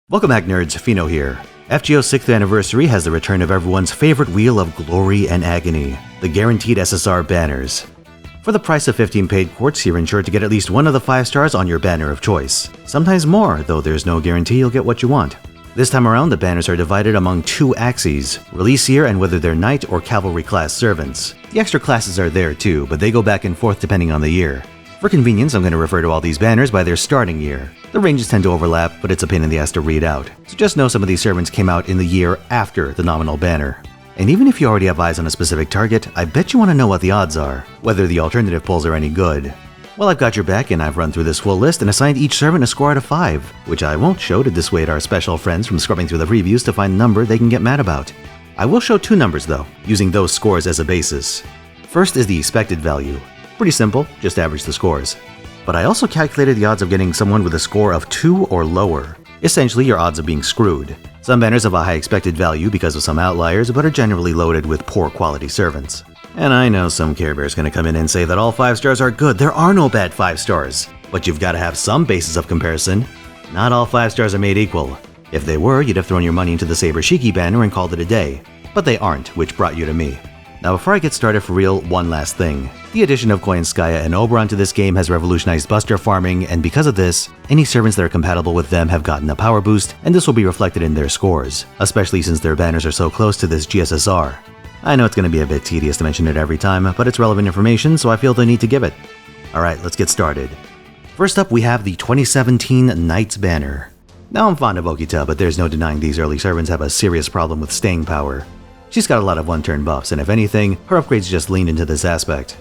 Welcome back, nerds. Fino here. FGO's 6th anniversary has the return of everyone's favorite wheel of glory and agony, the guaranteed SSR banners. For the price of 15 paid quartz, you're ensured to get at least one of the 5 stars on your banner of choice. Sometimes more, though there's no guarantee you'll get what you want. This time around, the banners are divided among 2 axes, release year and whether they're knight or cavalry class servants. The extra classes are there too, but they go back and forth depending on the year. For convenience, I'm going to refer to all these banners by their starting year. The ranges tend to overlap, but it's a pain in the ass to read out. So just know some of these servants came out in the year after the nominal banner. And even if you already have eyes on a specific target, I bet you want to know what the odds are, whether the alternative pulls are any good. Well, I've got your back and I've run through this full list and assigned each servant a score out of 5, which I won't show to dissuade our special friends from scrubbing through the previews to find a number they can get mad about. I will show 2 numbers though, using those scores as a basis. First is the expected value. Pretty simple, just average the scores. But I also calculated the odds of getting someone with a score of 2 or lower. Essentially, your odds of being screwed. Some banners have a high expected value because of some outliers, but are generally loaded with poor quality servants. And I know some Care Bear's gonna come in and say that all 5 stars are good. There are no bad 5 stars. But you've gotta have some basis of comparison. Not all 5 stars are made equal. If they were, you'd have thrown your money into the Saber Shiki banner and called it a day. But they aren't, which brought you to me. Now before I get started for real, one last thing. The addition of Koyanskaya and Oberon to this game has revolutionized buster farming, and because of this, any servants that are compatible with them have gotten a power boost, and this will be reflected in their scores, especially since their banners are so close to this GSSR. I know it's going to be a bit tedious to mention it every time, but it's relevant information, so I feel the need to give it. Alright, let's get started. First up, we have the 2017 Knights banner. Now I'm fond of Okita, but there's no denying these early servants have a serious problem with staying power. She's got a lot of one-turn buffs, and if anything, her upgrades just lean into this aspect.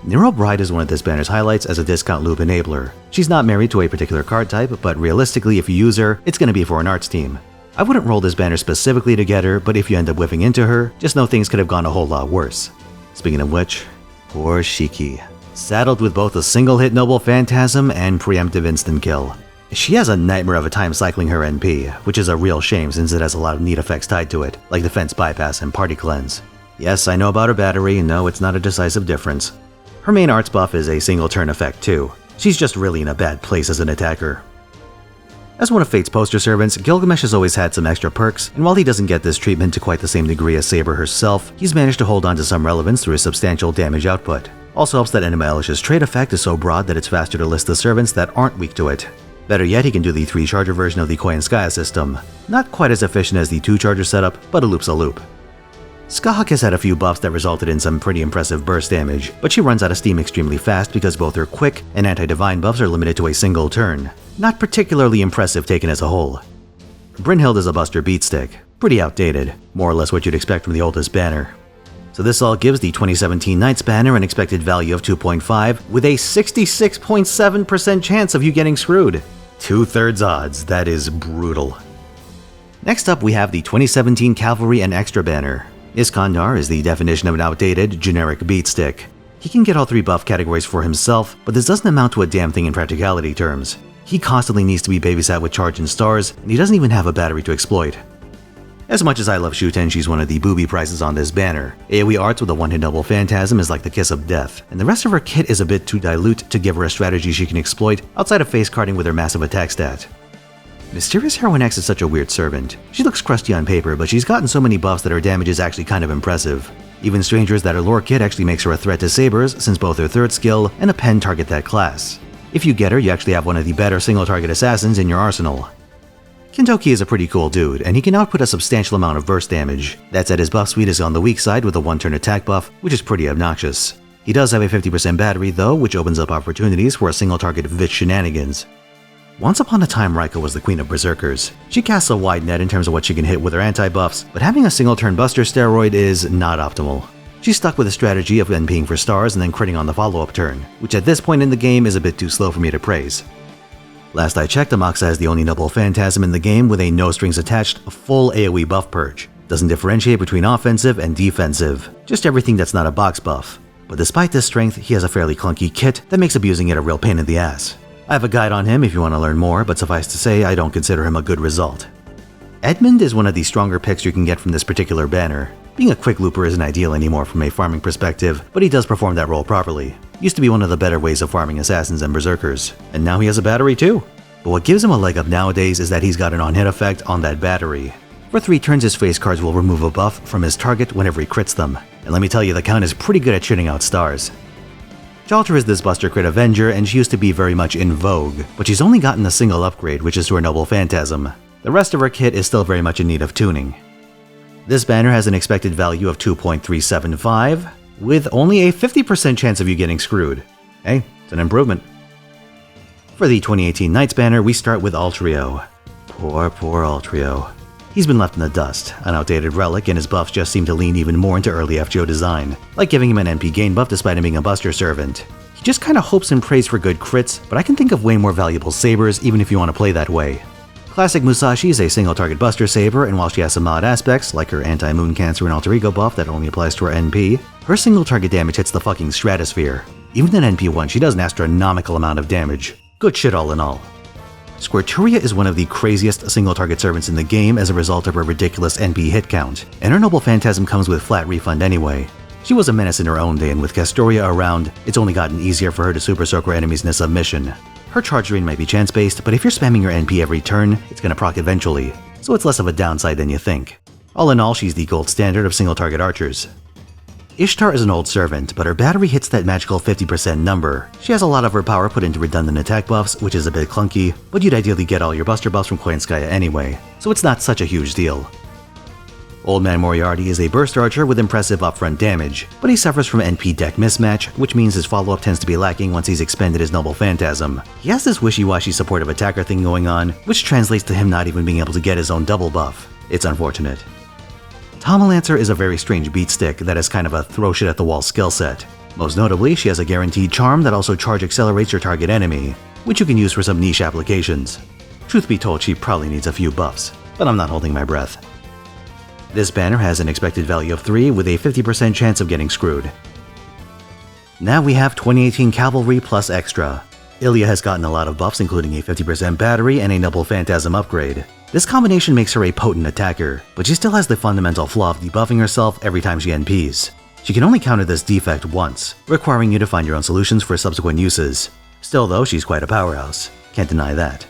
Nero Bride is one of this banner's highlights as a discount loop enabler. She's not married to a particular card type, but realistically if you use her, it's going to be for an arts team. I wouldn't roll this banner specifically to get her, but if you end up whiffing into her, just know things could have gone a whole lot worse. Speaking of which, poor Shiki. Saddled with both a single-hit Noble Phantasm and preemptive instant kill. She has a nightmare of a time cycling her NP, which is a real shame since it has a lot of neat effects tied to it, like Defense Bypass and Party Cleanse. Yes, I know about her battery, and no, it's not a decisive difference. Her main arts buff is a single turn effect too. She's just really in a bad place as an attacker. As one of Fate's poster servants, Gilgamesh has always had some extra perks, and while he doesn't get this treatment to quite the same degree as Saber herself, he's managed to hold on to some relevance through his substantial damage output. Also helps that Enema Elish's trait effect is so broad that it's faster to list the servants that aren't weak to it. Better yet, he can do the 3-charger version of the Koyanskaya system. Not quite as efficient as the 2-charger setup, but a loop's a loop. Skahak has had a few buffs that resulted in some pretty impressive burst damage, but she runs out of steam extremely fast because both her quick and anti-divine buffs are limited to a single turn. Not particularly impressive taken as a whole. Brynhild is a buster beatstick. Pretty outdated, more or less what you'd expect from the oldest banner. So this all gives the 2017 Knights banner an expected value of 2.5 with a 66.7% chance of you getting screwed. 2/3 odds, that is brutal. Next up we have the 2017 Cavalry and Extra banner. Iskandar is the definition of an outdated, generic beatstick. He can get all 3 buff categories for himself, but this doesn't amount to a damn thing in practicality terms. He constantly needs to be babysat with charge and stars, and he doesn't even have a battery to exploit. As much as I love Shuten, she's one of the booby prizes on this banner. AoE arts with a 1-hit Noble Phantasm is like the kiss of death, and the rest of her kit is a bit too dilute to give her a strategy she can exploit outside of face carding with her massive attack stat. Mysterious Heroine X is such a weird servant. She looks crusty on paper, but she's gotten so many buffs that her damage is actually kind of impressive. Even stranger is that her lore kit actually makes her a threat to sabers since both her 3rd skill and a pen target that class. If you get her, you actually have one of the better single-target assassins in your arsenal. Kintoki is a pretty cool dude, and he can output a substantial amount of burst damage. That said, his buff suite is on the weak side with a 1-turn attack buff, which is pretty obnoxious. He does have a 50% battery though, which opens up opportunities for a single-target Vich shenanigans. Once upon a time, Raika was the queen of berserkers. She casts a wide net in terms of what she can hit with her anti-buffs, but having a single-turn buster steroid is not optimal. She's stuck with a strategy of NPing for stars and then critting on the follow-up turn, which at this point in the game is a bit too slow for me to praise. Last I checked, Amaxa is the only Noble Phantasm in the game with a no-strings-attached, full AoE buff purge. Doesn't differentiate between offensive and defensive, just everything that's not a box buff. But despite this strength, he has a fairly clunky kit that makes abusing it a real pain in the ass. I have a guide on him if you want to learn more, but suffice to say, I don't consider him a good result. Edmund is one of the stronger picks you can get from this particular banner. Being a quick looper isn't ideal anymore from a farming perspective, but he does perform that role properly. Used to be one of the better ways of farming assassins and berserkers, and now he has a battery too. but what gives him a leg up nowadays is that he's got an on-hit effect on that battery. For 3 turns, his face cards will remove a buff from his target whenever he crits them, and let me tell you, the Count is pretty good at shitting out stars. Jalter is this Buster Crit Avenger, and she used to be very much in vogue, but she's only gotten a single upgrade, which is to her Noble Phantasm. The rest of her kit is still very much in need of tuning. This banner has an expected value of 2.375, with only a 50% chance of you getting screwed. Hey, it's an improvement. For the 2018 Knights banner, we start with Altrio. Poor Altrio. He's been left in the dust, an outdated relic, and his buffs just seem to lean even more into early FGO design, like giving him an NP gain buff despite him being a Buster Servant. He just kinda hopes and prays for good crits, but I can think of way more valuable sabers even if you want to play that way. Classic Musashi is a single target Buster Saber, and while she has some odd aspects, like her anti-moon cancer and alter ego buff that only applies to her NP, her single target damage hits the fucking stratosphere. Even in NP1, she does an astronomical amount of damage. Good shit all in all. Squirturia is one of the craziest single-target servants in the game as a result of her ridiculous NP hit count, and her Noble Phantasm comes with flat refund anyway. She was a menace in her own day, and with Castoria around, it's only gotten easier for her to Super Soak her enemies in a submission. Her charge drain might be chance-based, but if you're spamming your NP every turn, it's gonna proc eventually, so it's less of a downside than you think. All in all, she's the gold standard of single-target archers. Ishtar is an old servant, but her battery hits that magical 50% number. She has a lot of her power put into redundant attack buffs, which is a bit clunky, but you'd ideally get all your Buster buffs from Koyanskaya anyway, so it's not such a huge deal. Old Man Moriarty is a burst archer with impressive upfront damage, but he suffers from NP deck mismatch, which means his follow-up tends to be lacking once he's expended his Noble Phantasm. He has this wishy-washy supportive attacker thing going on, which translates to him not even being able to get his own double buff. It's unfortunate. Tomalancer is a very strange beatstick that is kind of a throw shit at the wall skill set. Most notably, she has a guaranteed charm that also charge accelerates your target enemy, which you can use for some niche applications. Truth be told, she probably needs a few buffs, but I'm not holding my breath. This banner has an expected value of 3 with a 50% chance of getting screwed. Now we have 2018 Cavalry plus Extra. Ilya has gotten a lot of buffs, including a 50% battery and a Noble Phantasm upgrade. This combination makes her a potent attacker, but she still has the fundamental flaw of debuffing herself every time she NPs. She can only counter this defect once, requiring you to find your own solutions for subsequent uses. Still though, she's quite a powerhouse. Can't deny that.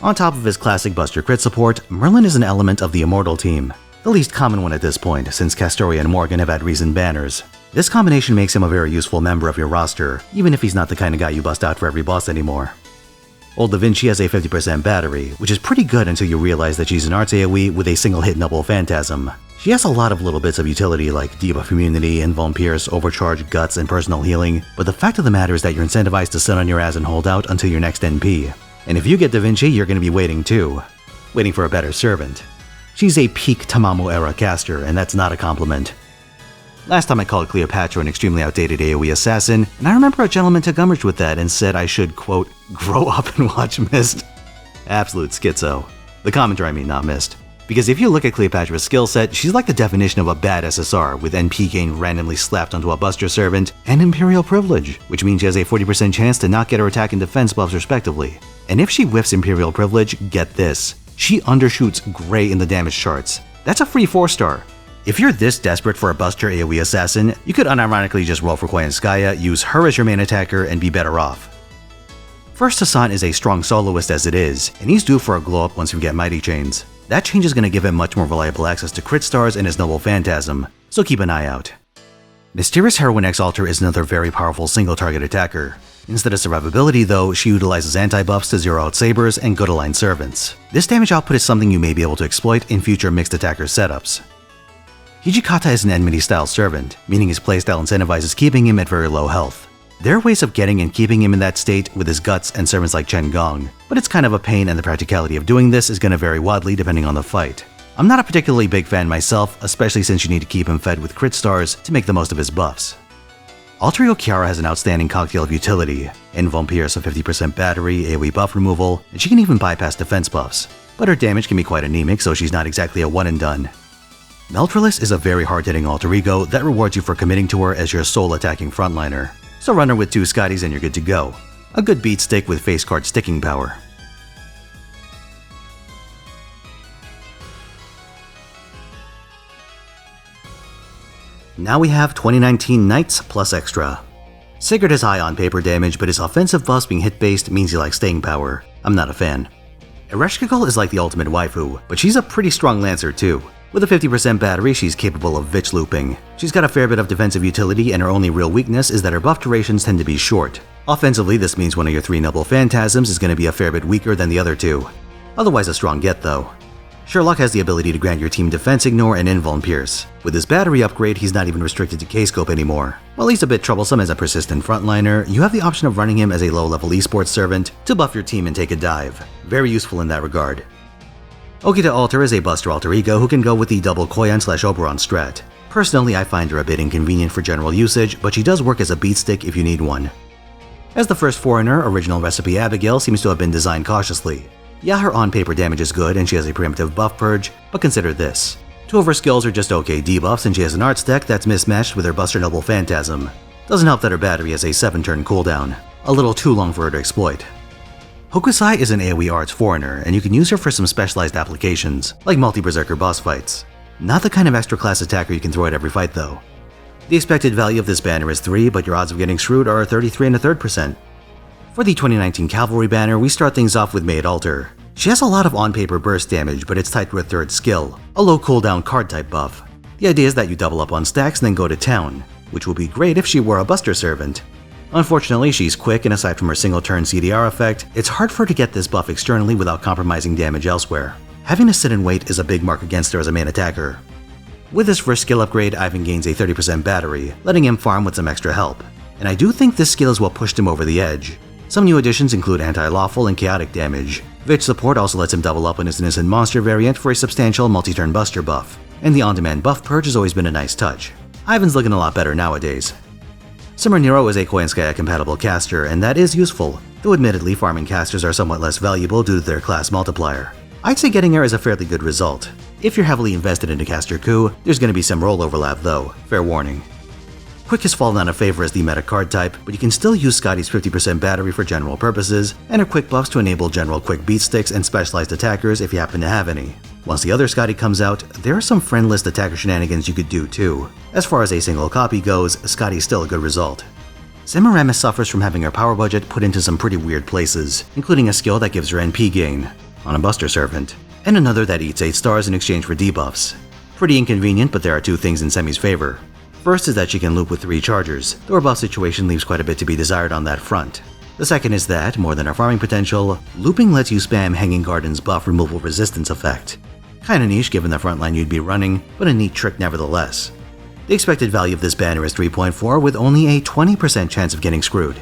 On top of his classic Buster crit support, Merlin is an element of the Immortal team. The least common one at this point, since Castoria and Morgan have had recent banners. This combination makes him a very useful member of your roster, even if he's not the kind of guy you bust out for every boss anymore. Old Da Vinci has a 50% battery, which is pretty good until you realize that she's an arts AoE with a single hit Noble Phantasm. She has a lot of little bits of utility like debuff immunity, Invuln Pierce, Overcharge, Guts, and personal healing, but the fact of the matter is that you're incentivized to sit on your ass and hold out until your next NP. And if you get Da Vinci, you're going to be waiting too. Waiting for a better servant. She's a peak Tamamo era caster, and that's not a compliment. Last time I called Cleopatra an extremely outdated AoE assassin, and I remember a gentleman took umbrage with that and said I should, quote, grow up and watch Myst. Absolute schizo. The commenter I mean, not Myst. Because if you look at Cleopatra's skill set, she's like the definition of a bad SSR, with NP gain randomly slapped onto a Buster Servant, and Imperial Privilege, which means she has a 40% chance to not get her attack and defense buffs respectively. And if she whiffs Imperial Privilege, get this. She undershoots Gray in the damage charts. That's a free 4-star. If you're this desperate for a Buster AoE assassin, you could unironically just roll for Koyanskaya, use her as your main attacker, and be better off. First Hassan is a strong soloist as it is, and he's due for a glow up once you get Mighty Chains. That change is going to give him much more reliable access to crit stars and his Noble Phantasm, so keep an eye out. Mysterious Heroine Exalter is another very powerful single target attacker. Instead of survivability though, she utilizes anti-buffs to zero out sabers and good aligned servants. This damage output is something you may be able to exploit in future mixed attacker setups. Hijikata is an enmity-style servant, meaning his playstyle incentivizes keeping him at very low health. There are ways of getting and keeping him in that state with his guts and servants like Chen Gong, but it's kind of a pain and the practicality of doing this is going to vary wildly depending on the fight. I'm not a particularly big fan myself, especially since you need to keep him fed with crit stars to make the most of his buffs. Altario Chiara has an outstanding cocktail of utility, Invuln Pierce a 50% battery, AoE buff removal, and she can even bypass defense buffs. But her damage can be quite anemic, so she's not exactly a one and done. Meltralis is a very hard-hitting alter ego that rewards you for committing to her as your sole attacking frontliner. So run her with 2 Scotties and you're good to go. A good beat stick with face card sticking power. Now we have 2019 Knights plus Extra. Sigurd is high on paper damage, but his offensive buffs being hit-based means he lacks staying power. I'm not a fan. Ereshkigal is like the ultimate waifu, but she's a pretty strong lancer too. With a 50% battery, she's capable of Vich looping. She's got a fair bit of defensive utility, and her only real weakness is that her buff durations tend to be short. Offensively, this means one of your 3 noble phantasms is going to be a fair bit weaker than the other 2. Otherwise a strong get though. Sherlock has the ability to grant your team defense ignore and invuln pierce. With his battery upgrade, he's not even restricted to K-scope anymore. While he's a bit troublesome as a persistent frontliner, you have the option of running him as a low-level esports servant to buff your team and take a dive. Very useful in that regard. Okita Alter is a buster alter ego who can go with the double Koyan/Oberon strat. Personally, I find her a bit inconvenient for general usage, but she does work as a beatstick if you need one. As the first foreigner, original recipe Abigail seems to have been designed cautiously. Yeah, her on-paper damage is good and she has a preemptive buff purge, but consider this. 2 of her skills are just okay debuffs and she has an arts deck that's mismatched with her Buster Noble Phantasm. Doesn't help that her battery has a 7-turn cooldown, a little too long for her to exploit. Hokusai is an AoE arts foreigner, and you can use her for some specialized applications, like multi-berserker boss fights. Not the kind of extra class attacker you can throw at every fight though. The expected value of this banner is 3, but your odds of getting screwed are 33 1/3%. For the 2019 Cavalry banner, we start things off with Maid Alter. She has a lot of on-paper burst damage, but it's tied to a 3rd skill, a low cooldown card type buff. The idea is that you double up on stacks and then go to town, which would be great if she were a Buster Servant. Unfortunately, she's quick, and aside from her single turn CDR effect, it's hard for her to get this buff externally without compromising damage elsewhere. Having to sit and wait is a big mark against her as a main attacker. With his first skill upgrade, Ivan gains a 30% battery, letting him farm with some extra help. And I do think this skill is what pushed him over the edge. Some new additions include anti-lawful and chaotic damage. Vich support also lets him double up on his innocent monster variant for a substantial multi-turn buster buff. And the on-demand buff purge has always been a nice touch. Ivan's looking a lot better nowadays. Summer Nero is a Koyanskaya compatible caster, and that is useful, though admittedly farming casters are somewhat less valuable due to their class multiplier. I'd say getting her is a fairly good result. If you're heavily invested into caster coup, there's going to be some role overlap though, fair warning. Quick has fallen out of favor as the meta card type, but you can still use Scotty's 50% battery for general purposes, and her quick buffs to enable general quick beatsticks and specialized attackers if you happen to have any. Once the other Scotty comes out, there are some friend list attacker shenanigans you could do too. As far as a single copy goes, Scotty's still a good result. Semiramis suffers from having her power budget put into some pretty weird places, including a skill that gives her NP gain on a Buster Servant, and another that eats 8 stars in exchange for debuffs. Pretty inconvenient, but there are 2 things in Semi's favor. First is that she can loop with 3 chargers, though her buff situation leaves quite a bit to be desired on that front. The second is that, more than her farming potential, looping lets you spam Hanging Garden's buff removal resistance effect. Kinda niche given the frontline you'd be running, but a neat trick nevertheless. The expected value of this banner is 3.4 with only a 20% chance of getting screwed.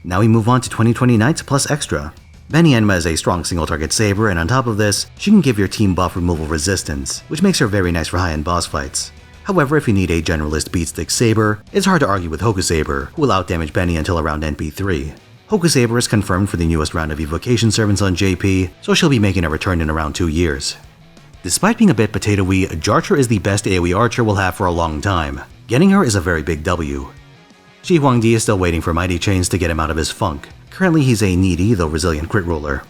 Now we move on to 2020 Knights plus Extra. Benny Enma is a strong single target saber, and on top of this, she can give your team buff removal resistance, which makes her very nice for high-end boss fights. However, if you need a generalist beatstick saber, it's hard to argue with Hokusaber, who will outdamage Benny until around NP3. Hokusaber is confirmed for the newest round of evocation servants on JP, so she'll be making a return in around 2 years. Despite being a bit potato-y, Jarcher is the best AoE archer we'll have for a long time. Getting her is a very big W. Shi Huangdi is still waiting for Mighty Chains to get him out of his funk. Currently he's a needy, though resilient crit roller.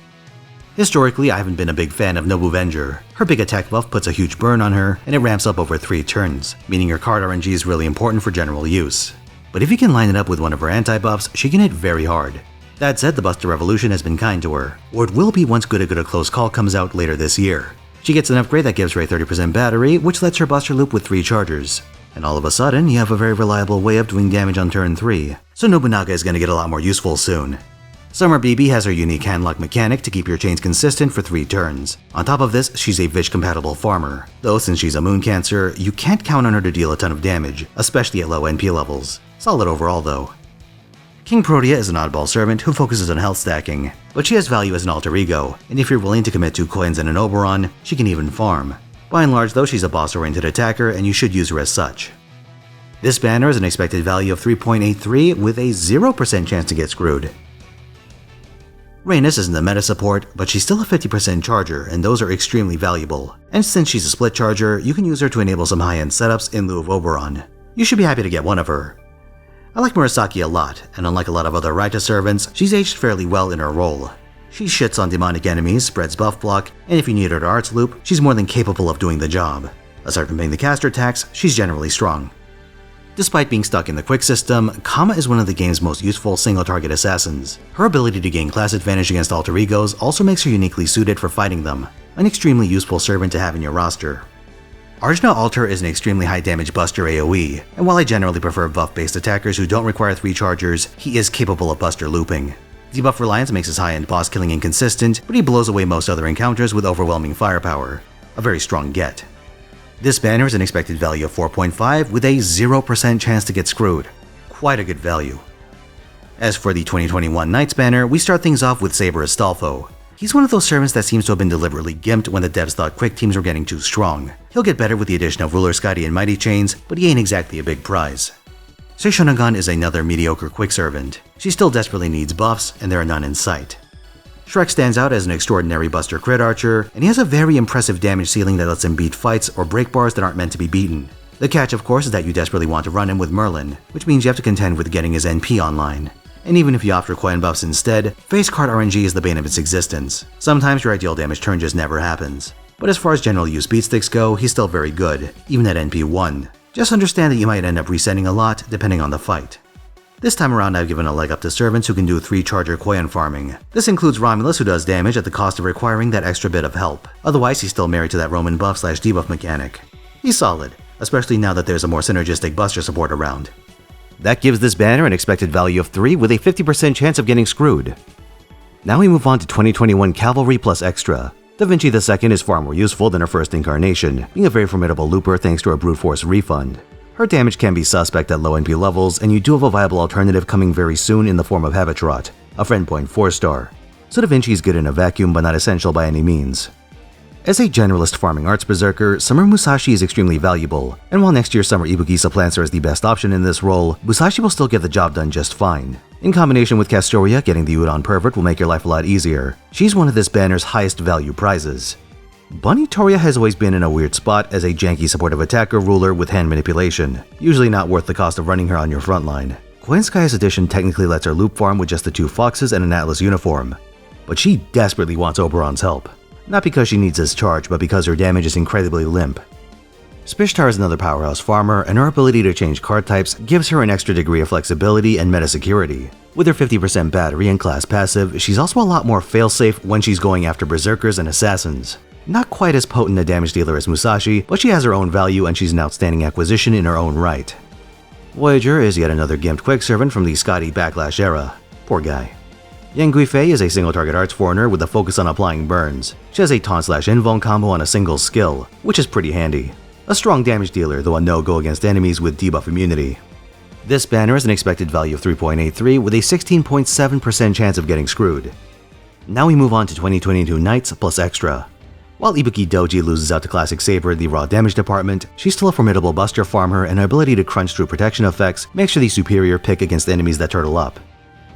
Historically, I haven't been a big fan of Nobu Venger. Her big attack buff puts a huge burn on her, and it ramps up over 3 turns, meaning her card RNG is really important for general use. But if you can line it up with one of her anti-buffs, she can hit very hard. That said, the Buster Revolution has been kind to her, or it will be once Good a Close Call comes out later this year. She gets an upgrade that gives her a 30% battery, which lets her Buster loop with 3 chargers. And all of a sudden, you have a very reliable way of doing damage on turn 3, so Nobunaga is going to get a lot more useful soon. Summer BB has her unique handlock mechanic to keep your chains consistent for 3 turns. On top of this, she's a Vich-compatible farmer, though since she's a Moon Cancer, you can't count on her to deal a ton of damage, especially at low NP levels. Solid overall though. King Protea is an oddball servant who focuses on health stacking, but she has value as an alter ego, and if you're willing to commit 2 coins and an Oberon, she can even farm. By and large though, she's a boss-oriented attacker and you should use her as such. This banner has an expected value of 3.83 with a 0% chance to get screwed. Rhaenys isn't the meta support, but she's still a 50% charger, and those are extremely valuable. And since she's a split charger, you can use her to enable some high-end setups in lieu of Oberon. You should be happy to get one of her. I like Murasaki a lot, and unlike a lot of other Raita servants, she's aged fairly well in her role. She shits on demonic enemies, spreads buff block, and if you need her to arts loop, she's more than capable of doing the job. Aside from paying the caster tax, she's generally strong. Despite being stuck in the quick system, Kama is one of the game's most useful single-target assassins. Her ability to gain class advantage against alter egos also makes her uniquely suited for fighting them, an extremely useful servant to have in your roster. Arjuna Alter is an extremely high damage buster AoE, and while I generally prefer buff-based attackers who don't require 3 chargers, he is capable of buster looping. Debuff reliance makes his high-end boss killing inconsistent, but he blows away most other encounters with overwhelming firepower. A very strong get. This banner is an expected value of 4.5 with a 0% chance to get screwed. Quite a good value. As for the 2021 Knights banner, we start things off with Saber Astolfo. He's one of those servants that seems to have been deliberately gimped when the devs thought quick teams were getting too strong. He'll get better with the addition of Ruler Skadi and Mighty Chains, but he ain't exactly a big prize. Seishonagon is another mediocre quick servant. She still desperately needs buffs, and there are none in sight. Shrek stands out as an extraordinary buster crit archer, and he has a very impressive damage ceiling that lets him beat fights or break bars that aren't meant to be beaten. The catch, of course, is that you desperately want to run him with Merlin, which means you have to contend with getting his NP online. And even if you opt for coin buffs instead, face card RNG is the bane of its existence. Sometimes your ideal damage turn just never happens. But as far as general use beatsticks go, he's still very good, even at NP 1. Just understand that you might end up resetting a lot depending on the fight. This time around I've given a leg up to servants who can do 3-charger Koyan farming. This includes Romulus, who does damage at the cost of requiring that extra bit of help. Otherwise he's still married to that Roman buff/debuff mechanic. He's solid, especially now that there's a more synergistic buster support around. That gives this banner an expected value of 3 with a 50% chance of getting screwed. Now we move on to 2021 Cavalry plus Extra. Da Vinci II is far more useful than her first incarnation, being a very formidable looper thanks to her brute force refund. Her damage can be suspect at low NP levels, and you do have a viable alternative coming very soon in the form of Habitrot, a friend point 4-star. So Da Vinci is good in a vacuum but not essential by any means. As a generalist farming arts berserker, Summer Musashi is extremely valuable, and while next year's Summer Ibuki supplants her as the best option in this role, Musashi will still get the job done just fine. In combination with Castoria, getting the Udon Pervert will make your life a lot easier. She's one of this banner's highest value prizes. Bunny Toria has always been in a weird spot as a janky supportive attacker ruler with hand manipulation, usually not worth the cost of running her on your frontline. Koenskaya's addition technically lets her loop farm with just the 2 foxes and an Atlas uniform, but she desperately wants Oberon's help. Not because she needs his charge, but because her damage is incredibly limp. Spishtar is another powerhouse farmer, and her ability to change card types gives her an extra degree of flexibility and meta security. With her 50% battery and class passive, she's also a lot more failsafe when she's going after berserkers and assassins. Not quite as potent a damage dealer as Musashi, but she has her own value and she's an outstanding acquisition in her own right. Voyager is yet another gimped quick servant from the Scotty Backlash era. Poor guy. Yang Guifei is a single-target arts foreigner with a focus on applying burns. She has a taunt/invuln combo on a single skill, which is pretty handy. A strong damage dealer, though a no-go against enemies with debuff immunity. This banner has an expected value of 3.83 with a 16.7% chance of getting screwed. Now we move on to 2022 Knights plus Extra. While Ibuki Doji loses out to Classic Saber in the raw damage department, she's still a formidable buster farmer, and her ability to crunch through protection effects makes her the superior pick against enemies that turtle up.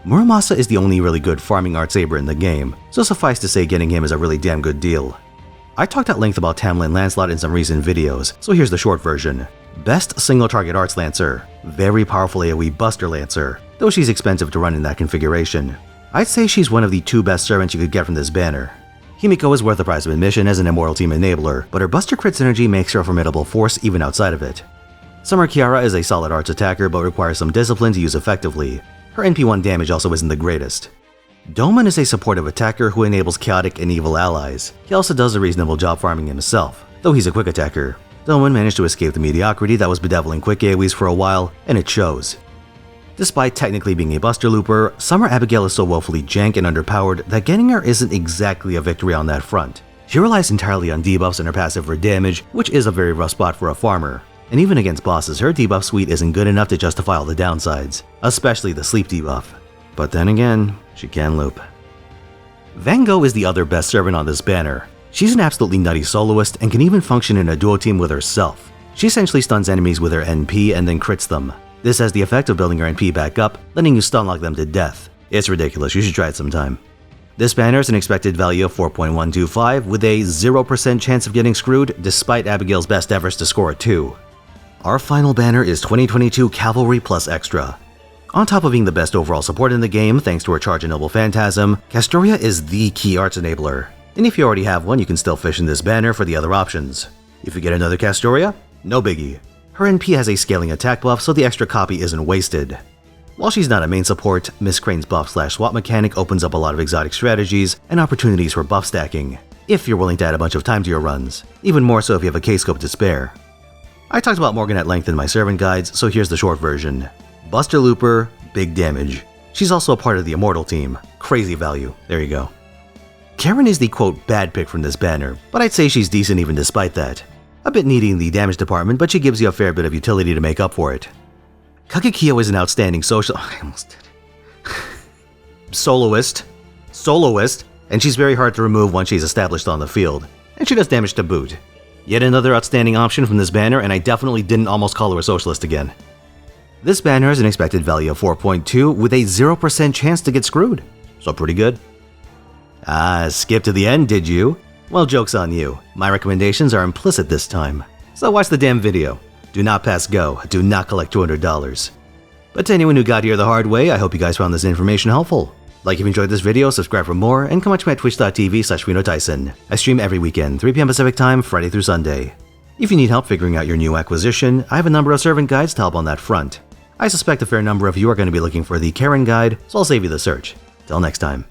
Muramasa is the only really good farming art saber in the game, so suffice to say getting him is a really damn good deal. I talked at length about Tamlin Lancelot in some recent videos, so here's the short version. Best single target arts lancer, very powerful AoE buster lancer, though she's expensive to run in that configuration. I'd say she's one of the 2 best servants you could get from this banner. Himiko is worth the price of admission as an Immortal Team enabler, but her buster crit synergy makes her a formidable force even outside of it. Summer Kiara is a solid arts attacker but requires some discipline to use effectively. Her NP1 damage also isn't the greatest. Doman is a supportive attacker who enables chaotic and evil allies. He also does a reasonable job farming himself, though he's a quick attacker. Doman managed to escape the mediocrity that was bedeviling quick AoEs for a while, and it shows. Despite technically being a buster looper, Summer Abigail is so woefully jank and underpowered that getting her isn't exactly a victory on that front. She relies entirely on debuffs and her passive for damage, which is a very rough spot for a farmer. And even against bosses, her debuff suite isn't good enough to justify all the downsides, especially the sleep debuff. But then again, she can loop. Van Gogh is the other best servant on this banner. She's an absolutely nutty soloist and can even function in a duo team with herself. She essentially stuns enemies with her NP and then crits them. This has the effect of building her NP back up, letting you stunlock them to death. It's ridiculous, you should try it sometime. This banner is an expected value of 4.125 with a 0% chance of getting screwed despite Abigail's best efforts to score a 2. Our final banner is 2022 Cavalry plus Extra. On top of being the best overall support in the game thanks to her Charge and Noble Phantasm, Castoria is the key arts enabler. And if you already have one, you can still fish in this banner for the other options. If you get another Castoria, no biggie. Her NP has a scaling attack buff, so the extra copy isn't wasted. While she's not a main support, Miss Crane's buff/swap mechanic opens up a lot of exotic strategies and opportunities for buff stacking, if you're willing to add a bunch of time to your runs, even more so if you have a K-scope to spare. I talked about Morgan at length in my servant guides, so here's the short version. Buster Looper, big damage. She's also a part of the Immortal team. Crazy value, there you go. Karen is the quote bad pick from this banner, but I'd say she's decent even despite that. A bit needy in the damage department, but she gives you a fair bit of utility to make up for it. Kagekiyo is an outstanding social... I almost did. Soloist, and she's very hard to remove once she's established on the field, and she does damage to boot. Yet another outstanding option from this banner, and I definitely didn't almost call her a socialist again. This banner has an expected value of 4.2 with a 0% chance to get screwed, so pretty good. Skip to the end, did you? Well, joke's on you. My recommendations are implicit this time, so watch the damn video. Do not pass go, do not collect $200. But to anyone who got here the hard way, I hope you guys found this information helpful. Like if you enjoyed this video, subscribe for more, and come watch me at twitch.tv/Finotaisen. I stream every weekend, 3 p.m. Pacific time, Friday through Sunday. If you need help figuring out your new acquisition, I have a number of servant guides to help on that front. I suspect a fair number of you are going to be looking for the Karen guide, so I'll save you the search. Till next time.